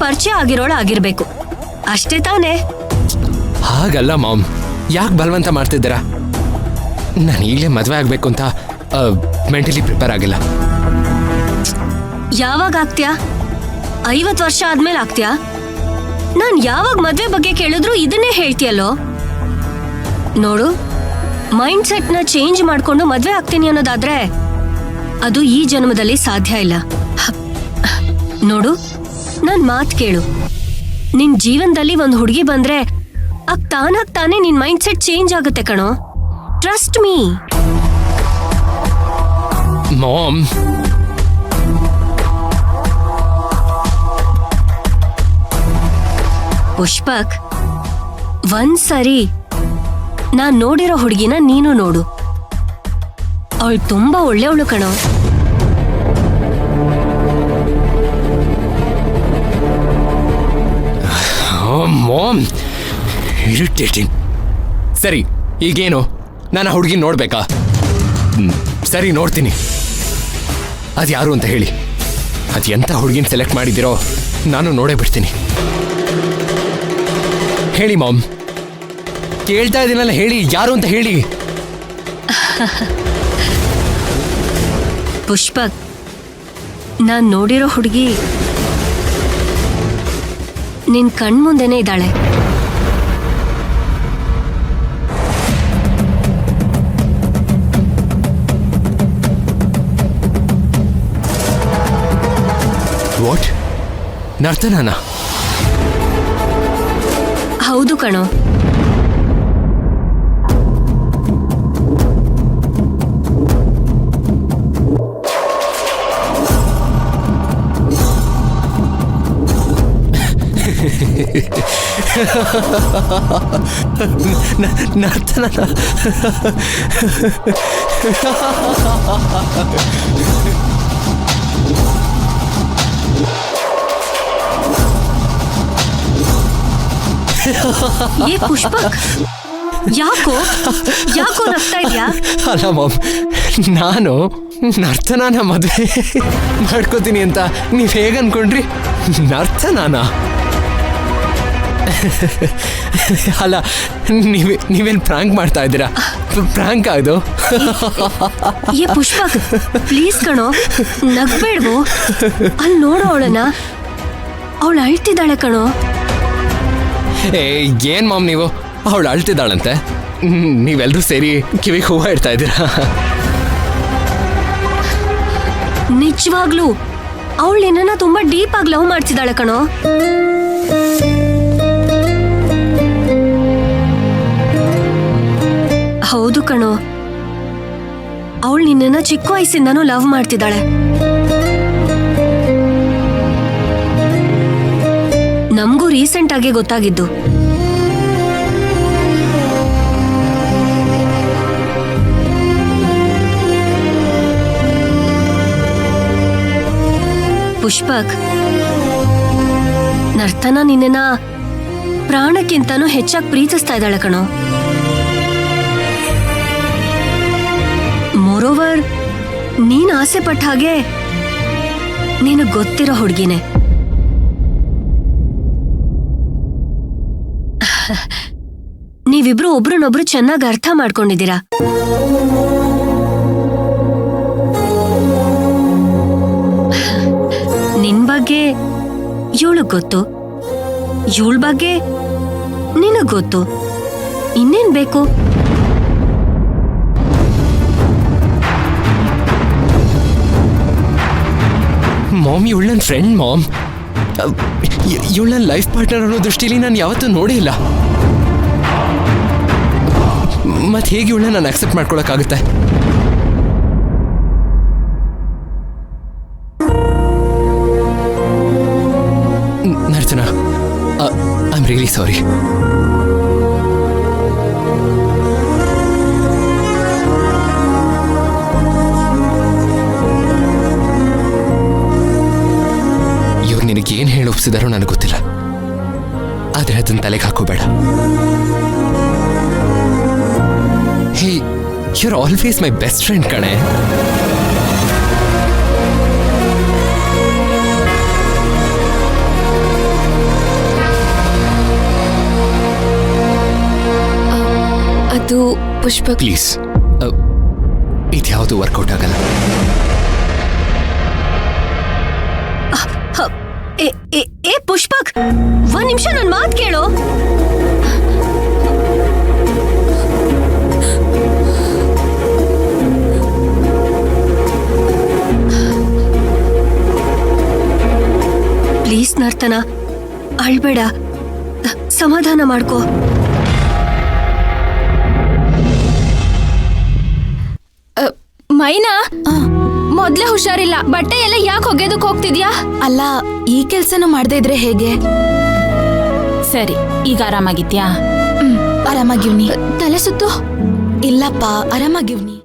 ಪರಿಚಯ ಆಗಿರೋಳ ಆಗಿರ್ಬೇಕು, ಅಷ್ಟೇ ತಾನೇ? ಹಾಗಲ್ಲ ಮಾಮ್, ಯಾಕೆ ಬಲವಂತ ಮಾಡ್ತಿದ್ದೀರಾ? ನಾನು ಈಗಲೇ ಮದುವೆ ಆಗ್ಬೇಕು ಅಂತ ಮೆಂಟಲಿ ಪ್ರಿಪೇರ್ ಆಗಿಲ್ಲ. ಯಾವಾಗ ಆಗ್ತ್ಯಾ? 50 ವರ್ಷ ಆದ್ಮೇಲೆ ಆಗ್ತ್ಯಾ? ನಾನ್ ಯಾವಾಗ ಮದ್ವೆ ಬಗ್ಗೆ ಕೇಳಿದ್ರು ಇದನ್ನೇ ಹೇಳ್ತೀಯಲ್ಲೋ. ನೋಡು, ಮೈಂಡ್ ಸೆಟ್ ನ ಚೇಂಜ್ ಮಾಡ್ಕೊಂಡು ಮದ್ವೆ ಆಗ್ತೀನಿ ಅನ್ನೋದಾದ್ರೆ ಅದು ಈ ಜನ್ಮದಲ್ಲಿ ಸಾಧ್ಯ ಇಲ್ಲ. ನೋಡು, ನನ್ ಮಾತ್ ಕೇಳು. ನಿನ್ ಜೀವನದಲ್ಲಿ ಒಂದು ಹುಡುಗಿ ಬಂದ್ರೆ ತಾನಾಗ್ ತಾನೇ ನಿನ್ ಮೈಂಡ್ ಸೆಟ್ ಚೇಂಜ್ ಆಗುತ್ತೆ ಕಣೋ. Trust me. ಮಾಮ್, ಪುಷ್ಪಕ್, ಒಂದ್ಸರಿ ನಾನ್ ನೋಡಿರೋ ಹುಡುಗಿನ ನೀನು ನೋಡು. ಅವಳು ತುಂಬಾ ಒಳ್ಳೆಯವಳು ಕಣೋ. Mom, irritating. ಸರಿ, ಈಗೇನು ನಾನು ಆ ಹುಡುಗಿ ನೋಡ್ಬೇಕಾ? ಸರಿ, ನೋಡ್ತೀನಿ. ಅದು ಯಾರು ಅಂತ ಹೇಳಿ. ಅದು ಎಂಥ ಹುಡುಗಿನ ಸೆಲೆಕ್ಟ್ ಮಾಡಿದ್ದೀರೋ ನಾನು ನೋಡೇ ಬಿಡ್ತೀನಿ. ಹೇಳಿ ಮಾಮ್, ಕೇಳ್ತಾ ಇದ್ದೀನಲ್ಲ, ಹೇಳಿ ಯಾರು ಅಂತ ಹೇಳಿ. ಪುಷ್ಪಕ್, ನಾನ್ ನೋಡಿರೋ ಹುಡುಗಿ ನಿನ್ ಕಣ್ಮುಂದೆನೇ ಇದ್ದಾಳೆ. ವಾಟ್? ನರ್ತನಾನ? ಹೌದು ಕಣೋ. ನರ್ತನಾನ? ಏ ಪುಷ್ಪಕ್, ಯಾಕೋ ನಗ್ತಾ ಇದ್ಯಾ? ಅಲ್ಲ ಮಾಮ್, ನಾನು ನರ್ತನಾನ ಮದುವೆ ಮಾಡ್ಕೋತೀನಿ ಅಂತ ನೀವ್ ಹೇಗ ಅನ್ಕೊಂಡ್ರಿ? ನರ್ತನಾನ? ಅಲ್ಲ, ನೀವೇನ್ ಪ್ರಾಂಕ್ ಮಾಡ್ತಾ ಇದ್ದೀರಾ? ಪ್ರಾಂಕ್ ಅದು? ಏ ಪುಷ್ಪಕ್, ಪ್ಲೀಸ್ ಕಣೋ, ನಗ್ಬೇಡ್ವೋ. ಅಲ್ಲಿ ನೋಡೋ ಅವಳನ್ನ, ಅವಳು ಅಳ್ತಿದ್ದಾಳೆ ಕಣೋ. ಏನ್ ಮಾಮ್ ನೀವು, ಅವಳು ಅಳ್ತಿದ್ದಾಳಂತೆ? ನೀವೆಲ್ಲರೂ ಸೇರಿ ಕಿವಿಗೆ ಹೂವ ಇಡ್ತಾ ಇದ್ದೀರಾ? ನಿಜವಾಗ್ಲೂ ಅವಳು ನಿನ್ನ ತುಂಬಾ ಡೀಪ್ ಆಗಿ ಲವ್ ಮಾಡ್ತಿದ್ದಾಳೆ ಕಣೋ. ಹೌದು ಕಣೋ, ಅವಳು ನಿನ್ನ ಚಿಕ್ಕ ವಯಸ್ಸಿಂದನೂ ಲವ್ ಮಾಡ್ತಿದ್ದಾಳೆ. ನಮಗೂ ರೀಸೆಂಟ್ ಆಗಿ ಗೊತ್ತಾಗಿದ್ದು. ಪುಷ್ಪಕ್, ನರ್ತನ ನಿನ್ನ ಪ್ರಾಣಕ್ಕಿಂತನೂ ಹೆಚ್ಚಾಗಿ ಪ್ರೀತಿಸ್ತಾ ಇದ್ದಾಳೆ ಕಣೋ. ಮೋರೋವರ್, ನೀನ್ ಆಸೆ ಪಟ್ಟ ಹಾಗೆ ನಿನಗ್ ಗೊತ್ತಿರೋ ಹುಡುಗಿನೇ. ನೀವಿಬ್ರು ಒಬ್ರನ್ನೊಬ್ರು ಚೆನ್ನಾಗಿ ಅರ್ಥ ಮಾಡ್ಕೊಂಡಿದ್ದೀರಾ. ನಿನ್ ಬಗ್ಗೆ ಇವಳಿಗ್ ಗೊತ್ತು, ಇವಳ ಬಗ್ಗೆ ನಿನಗ್ ಗೊತ್ತು. ಇನ್ನೇನ್ ಬೇಕು? ಮಾಮ್, ಇವಳು ನನ್ನ ಫ್ರೆಂಡ್ ಮಾಮ್. ಇವಳು ನನ್ನ ಲೈಫ್ ಪಾರ್ಟ್ನರ್ ಅನ್ನೋ ದೃಷ್ಟಿಲಿ ನಾನು ಯಾವತ್ತೂ ನೋಡೇ ಇಲ್ಲ. ಮತ್ತೆ ಹೇಗೆ ಇವಳನ್ನ ನಾನು ಅಕ್ಸೆಪ್ಟ್ ಮಾಡ್ಕೊಳಕ್ಕಾಗುತ್ತೆ? ನರ್ತನ, ಐ ಆಮ್ ರಿಯಲಿ ಸಾರಿ. ಇವ್ರು ನಿನಗೇನು ಹೇಳಿ ಒಪ್ಸಿದಾರೋ ನನಗೆ ಗೊತ್ತಿಲ್ಲ, ಆದರೆ ಅದನ್ನ ತಲೆಗೆ ಹಾಕೋಬೇಡ. ಹೇ, you're always my best friend, ಕಣೆ. ಅದು ಪುಷ್ಪ. ಪ್ಲೀಸ್, ಇದ್ಯಾವುದು ವರ್ಕೌಟ್ ಆಗಲ್ಲ. ಏ ಪುಷ್ಪಕ್, ಒಂದ್ ನಿಮಿಷ ನನ್ ಮಾತ್ ಕೇಳು. ಪ್ಲೀಸ್ ನರ್ತನ, ಅಳ್ಬೇಡ, ಸಮಾಧಾನ ಮಾಡ್ಕೋ. ಮೈನಾ, ಮೊದ್ಲೇ ಹುಷಾರಿಲ್ಲ, ಬಟ್ಟೆ ಎಲ್ಲ ಯಾಕೆ ಒಗೆದಕ್ ಹೋಗ್ತಿದ್ಯಾ? ಅಲ್ಲ, ಈ ಕೆಲ್ಸನ ಮಾಡದೇ ಇದ್ರೆ ಹೇಗೆ? ಸರಿ, ಈಗ ಆರಾಮಾಗಿದ್ಯಾ? ಆರಾಮಾಗಿವ್ನಿ. ತಲೆ ಸುತ್ತು? ಇಲ್ಲಪ್ಪ, ಆರಾಮಾಗಿವ್ನಿ.